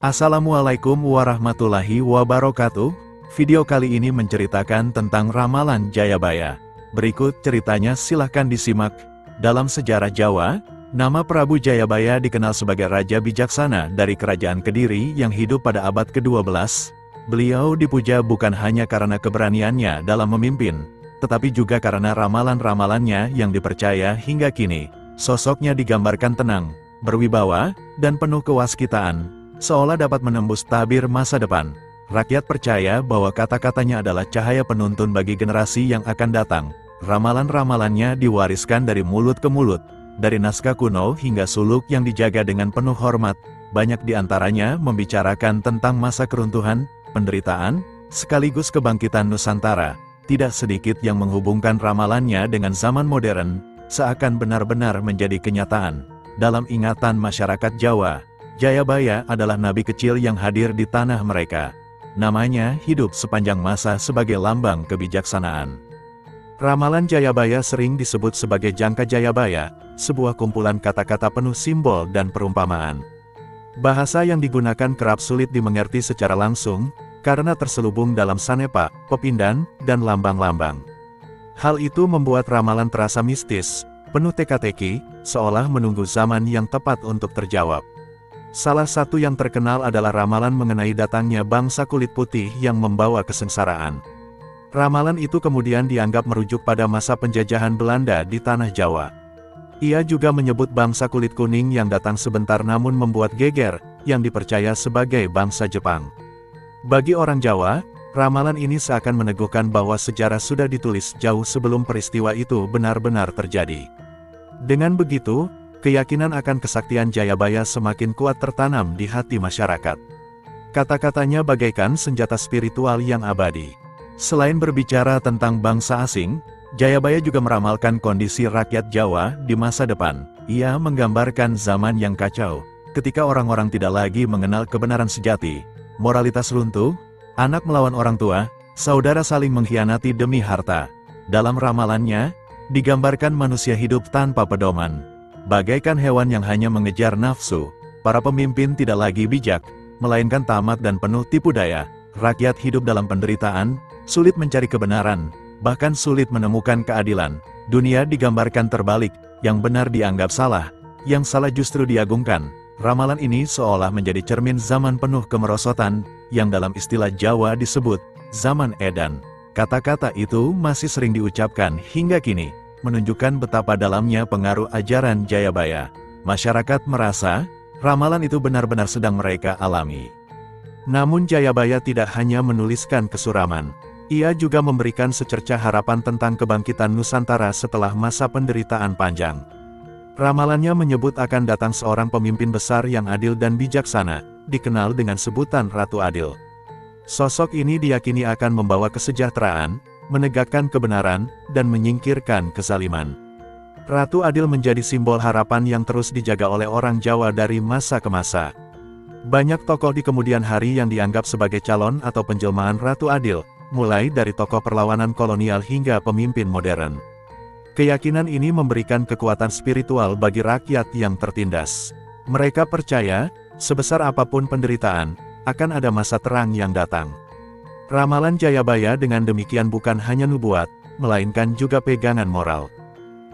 Assalamualaikum warahmatullahi wabarakatuh. Video kali ini menceritakan tentang ramalan Jayabaya. Berikut ceritanya, silahkan disimak. Dalam sejarah Jawa, nama Prabu Jayabaya dikenal sebagai raja bijaksana dari kerajaan Kediri yang hidup pada abad ke-12. Beliau dipuja bukan hanya karena keberaniannya dalam memimpin, tetapi juga karena ramalan-ramalannya yang dipercaya hingga kini. Sosoknya digambarkan tenang, berwibawa, dan penuh kewaskitaan, seolah dapat menembus tabir masa depan. Rakyat percaya bahwa kata-katanya adalah cahaya penuntun bagi generasi yang akan datang. Ramalan-ramalannya diwariskan dari mulut ke mulut, dari naskah kuno hingga suluk yang dijaga dengan penuh hormat. Banyak di antaranya membicarakan tentang masa keruntuhan, penderitaan, sekaligus kebangkitan Nusantara. Tidak sedikit yang menghubungkan ramalannya dengan zaman modern, seakan benar-benar menjadi kenyataan. Dalam ingatan masyarakat Jawa, Jayabaya adalah nabi kecil yang hadir di tanah mereka. Namanya hidup sepanjang masa sebagai lambang kebijaksanaan. Ramalan Jayabaya sering disebut sebagai Jangka Jayabaya, sebuah kumpulan kata-kata penuh simbol dan perumpamaan. Bahasa yang digunakan kerap sulit dimengerti secara langsung, karena terselubung dalam sanepa, pepindhan, dan lambang-lambang. Hal itu membuat ramalan terasa mistis, penuh teka-teki, seolah menunggu zaman yang tepat untuk terjawab. Salah satu yang terkenal adalah ramalan mengenai datangnya bangsa kulit putih yang membawa kesengsaraan. Ramalan itu kemudian dianggap merujuk pada masa penjajahan Belanda di tanah Jawa. Ia juga menyebut bangsa kulit kuning yang datang sebentar namun membuat geger, yang dipercaya sebagai bangsa Jepang. Bagi orang Jawa, ramalan ini seakan meneguhkan bahwa sejarah sudah ditulis jauh sebelum peristiwa itu benar-benar terjadi. Dengan begitu, keyakinan akan kesaktian Jayabaya semakin kuat tertanam di hati masyarakat. Kata-katanya bagaikan senjata spiritual yang abadi. Selain berbicara tentang bangsa asing, Jayabaya juga meramalkan kondisi rakyat Jawa di masa depan. Ia menggambarkan zaman yang kacau, ketika orang-orang tidak lagi mengenal kebenaran sejati, moralitas runtuh, anak melawan orang tua, saudara saling mengkhianati demi harta. Dalam ramalannya, digambarkan manusia hidup tanpa pedoman. Bagaikan hewan yang hanya mengejar nafsu, para pemimpin tidak lagi bijak, melainkan tamak dan penuh tipu daya. Rakyat hidup dalam penderitaan, sulit mencari kebenaran, bahkan sulit menemukan keadilan. Dunia digambarkan terbalik, yang benar dianggap salah, yang salah justru diagungkan. Ramalan ini seolah menjadi cermin zaman penuh kemerosotan, yang dalam istilah Jawa disebut zaman edan. Kata-kata itu masih sering diucapkan hingga kini, menunjukkan betapa dalamnya pengaruh ajaran Jayabaya. Masyarakat merasa, ramalan itu benar-benar sedang mereka alami. Namun Jayabaya tidak hanya menuliskan kesuraman. Ia juga memberikan secercah harapan tentang kebangkitan Nusantara setelah masa penderitaan panjang. Ramalannya menyebut akan datang seorang pemimpin besar yang adil dan bijaksana, dikenal dengan sebutan Ratu Adil. Sosok ini diyakini akan membawa kesejahteraan, menegakkan kebenaran, dan menyingkirkan kezaliman. Ratu Adil menjadi simbol harapan yang terus dijaga oleh orang Jawa dari masa ke masa. Banyak tokoh di kemudian hari yang dianggap sebagai calon atau penjelmaan Ratu Adil, mulai dari tokoh perlawanan kolonial hingga pemimpin modern. Keyakinan ini memberikan kekuatan spiritual bagi rakyat yang tertindas. Mereka percaya, sebesar apapun penderitaan, akan ada masa terang yang datang. Ramalan Jayabaya dengan demikian bukan hanya nubuat, melainkan juga pegangan moral.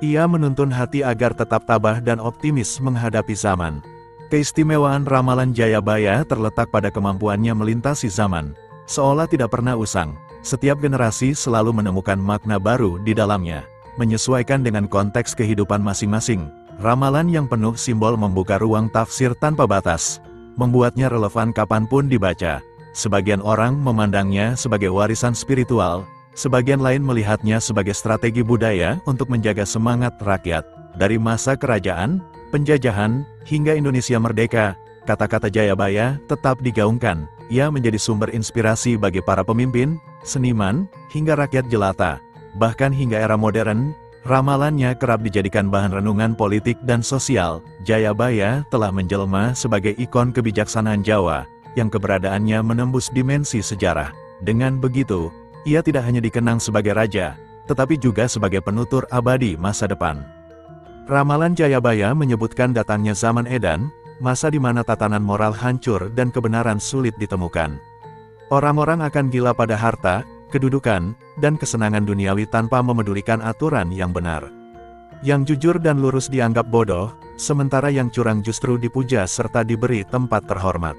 Ia menuntun hati agar tetap tabah dan optimis menghadapi zaman. Keistimewaan ramalan Jayabaya terletak pada kemampuannya melintasi zaman, seolah tidak pernah usang. Setiap generasi selalu menemukan makna baru di dalamnya, menyesuaikan dengan konteks kehidupan masing-masing. Ramalan yang penuh simbol membuka ruang tafsir tanpa batas, membuatnya relevan kapanpun dibaca. Sebagian orang memandangnya sebagai warisan spiritual, sebagian lain melihatnya sebagai strategi budaya untuk menjaga semangat rakyat. Dari masa kerajaan, penjajahan, hingga Indonesia merdeka, kata-kata Jayabaya tetap digaungkan. Ia menjadi sumber inspirasi bagi para pemimpin, seniman, hingga rakyat jelata. Bahkan hingga era modern, ramalannya kerap dijadikan bahan renungan politik dan sosial. Jayabaya telah menjelma sebagai ikon kebijaksanaan Jawa, yang keberadaannya menembus dimensi sejarah. Dengan begitu, ia tidak hanya dikenang sebagai raja, tetapi juga sebagai penutur abadi masa depan. Ramalan Jayabaya menyebutkan datangnya zaman edan, masa di mana tatanan moral hancur dan kebenaran sulit ditemukan. Orang-orang akan gila pada harta, kedudukan, dan kesenangan duniawi tanpa memedulikan aturan yang benar. Yang jujur dan lurus dianggap bodoh, sementara yang curang justru dipuja serta diberi tempat terhormat.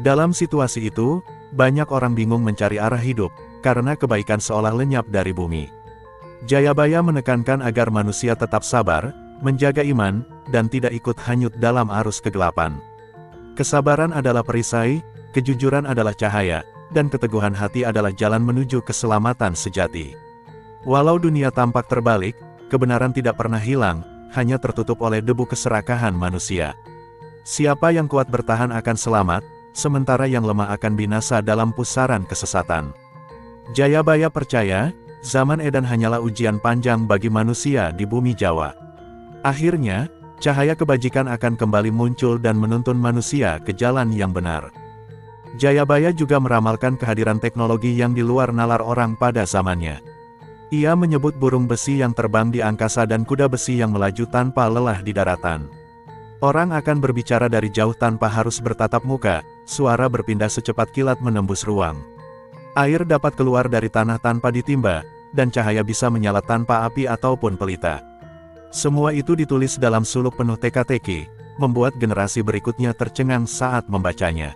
Dalam situasi itu, banyak orang bingung mencari arah hidup, karena kebaikan seolah lenyap dari bumi. Jayabaya menekankan agar manusia tetap sabar, menjaga iman, dan tidak ikut hanyut dalam arus kegelapan. Kesabaran adalah perisai, kejujuran adalah cahaya, dan keteguhan hati adalah jalan menuju keselamatan sejati. Walau dunia tampak terbalik, kebenaran tidak pernah hilang, hanya tertutup oleh debu keserakahan manusia. Siapa yang kuat bertahan akan selamat, sementara yang lemah akan binasa dalam pusaran kesesatan. Jayabaya percaya, zaman edan hanyalah ujian panjang bagi manusia di bumi Jawa. Akhirnya, cahaya kebajikan akan kembali muncul dan menuntun manusia ke jalan yang benar. Jayabaya juga meramalkan kehadiran teknologi yang di luar nalar orang pada zamannya. Ia menyebut burung besi yang terbang di angkasa dan kuda besi yang melaju tanpa lelah di daratan. Orang akan berbicara dari jauh tanpa harus bertatap muka, suara berpindah secepat kilat menembus ruang. Air dapat keluar dari tanah tanpa ditimba, dan cahaya bisa menyala tanpa api ataupun pelita. Semua itu ditulis dalam suluk penuh teka-teki, membuat generasi berikutnya tercengang saat membacanya.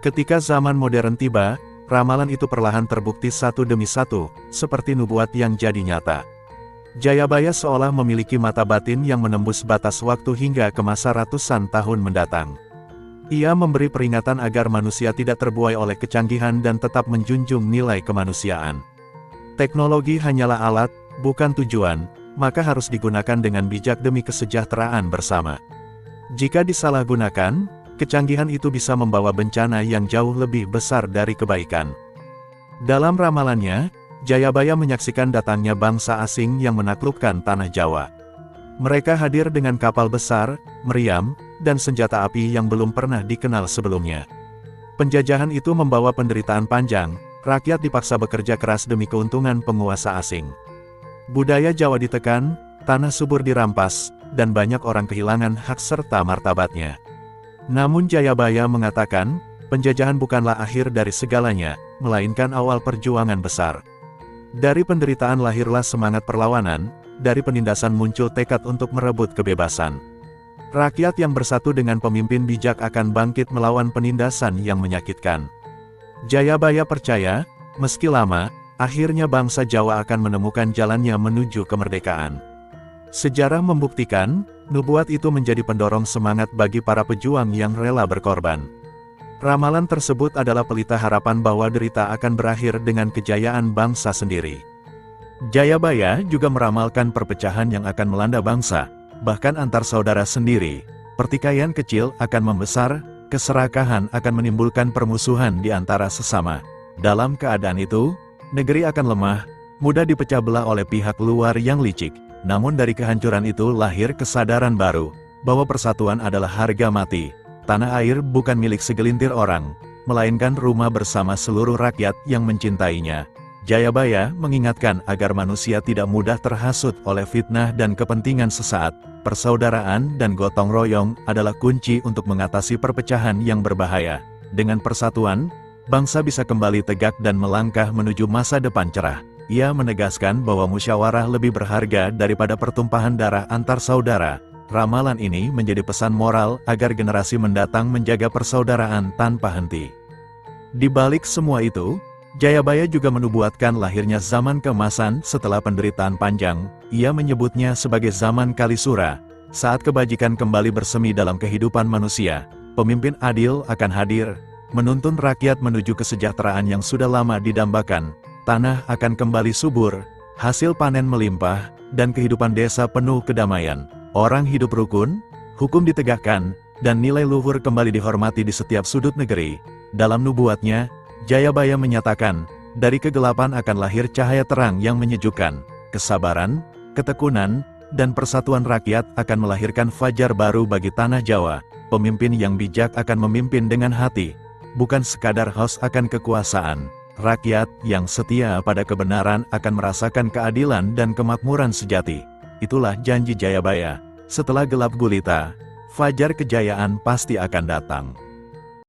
Ketika zaman modern tiba, ramalan itu perlahan terbukti satu demi satu, seperti nubuat yang jadi nyata. Jayabaya seolah memiliki mata batin yang menembus batas waktu hingga ke masa ratusan tahun mendatang. Ia memberi peringatan agar manusia tidak terbuai oleh kecanggihan dan tetap menjunjung nilai kemanusiaan. Teknologi hanyalah alat, bukan tujuan, maka harus digunakan dengan bijak demi kesejahteraan bersama. Jika disalahgunakan, kecanggihan itu bisa membawa bencana yang jauh lebih besar dari kebaikan. Dalam ramalannya, Jayabaya menyaksikan datangnya bangsa asing yang menaklukkan tanah Jawa. Mereka hadir dengan kapal besar, meriam, dan senjata api yang belum pernah dikenal sebelumnya. Penjajahan itu membawa penderitaan panjang, rakyat dipaksa bekerja keras demi keuntungan penguasa asing. Budaya Jawa ditekan, tanah subur dirampas, dan banyak orang kehilangan hak serta martabatnya. Namun Jayabaya mengatakan, penjajahan bukanlah akhir dari segalanya, melainkan awal perjuangan besar. Dari penderitaan lahirlah semangat perlawanan, dari penindasan muncul tekad untuk merebut kebebasan. Rakyat yang bersatu dengan pemimpin bijak akan bangkit melawan penindasan yang menyakitkan. Jayabaya percaya, meski lama, akhirnya bangsa Jawa akan menemukan jalannya menuju kemerdekaan. Sejarah membuktikan, nubuat itu menjadi pendorong semangat bagi para pejuang yang rela berkorban. Ramalan tersebut adalah pelita harapan bahwa derita akan berakhir dengan kejayaan bangsa sendiri. Jayabaya juga meramalkan perpecahan yang akan melanda bangsa, bahkan antar saudara sendiri. Pertikaian kecil akan membesar, keserakahan akan menimbulkan permusuhan di antara sesama. Dalam keadaan itu, negeri akan lemah, mudah dipecah belah oleh pihak luar yang licik. Namun dari kehancuran itu lahir kesadaran baru, bahwa persatuan adalah harga mati. Tanah air bukan milik segelintir orang, melainkan rumah bersama seluruh rakyat yang mencintainya. Jayabaya mengingatkan agar manusia tidak mudah terhasut oleh fitnah dan kepentingan sesaat. Persaudaraan dan gotong royong adalah kunci untuk mengatasi perpecahan yang berbahaya. Dengan persatuan, bangsa bisa kembali tegak dan melangkah menuju masa depan cerah. Ia menegaskan bahwa musyawarah lebih berharga daripada pertumpahan darah antar saudara. Ramalan ini menjadi pesan moral agar generasi mendatang menjaga persaudaraan tanpa henti. Di balik semua itu, Jayabaya juga menubuatkan lahirnya zaman keemasan setelah penderitaan panjang. Ia menyebutnya sebagai zaman Kalisura, saat kebajikan kembali bersemi dalam kehidupan manusia. Pemimpin adil akan hadir, menuntun rakyat menuju kesejahteraan yang sudah lama didambakan. Tanah akan kembali subur, hasil panen melimpah, dan kehidupan desa penuh kedamaian. Orang hidup rukun, hukum ditegakkan, dan nilai luhur kembali dihormati di setiap sudut negeri. Dalam nubuatnya, Jayabaya menyatakan, dari kegelapan akan lahir cahaya terang yang menyejukkan. Kesabaran, ketekunan, dan persatuan rakyat akan melahirkan fajar baru bagi tanah Jawa. Pemimpin yang bijak akan memimpin dengan hati, bukan sekadar haus akan kekuasaan. Rakyat yang setia pada kebenaran akan merasakan keadilan dan kemakmuran sejati. Itulah janji Jayabaya. Setelah gelap gulita, fajar kejayaan pasti akan datang.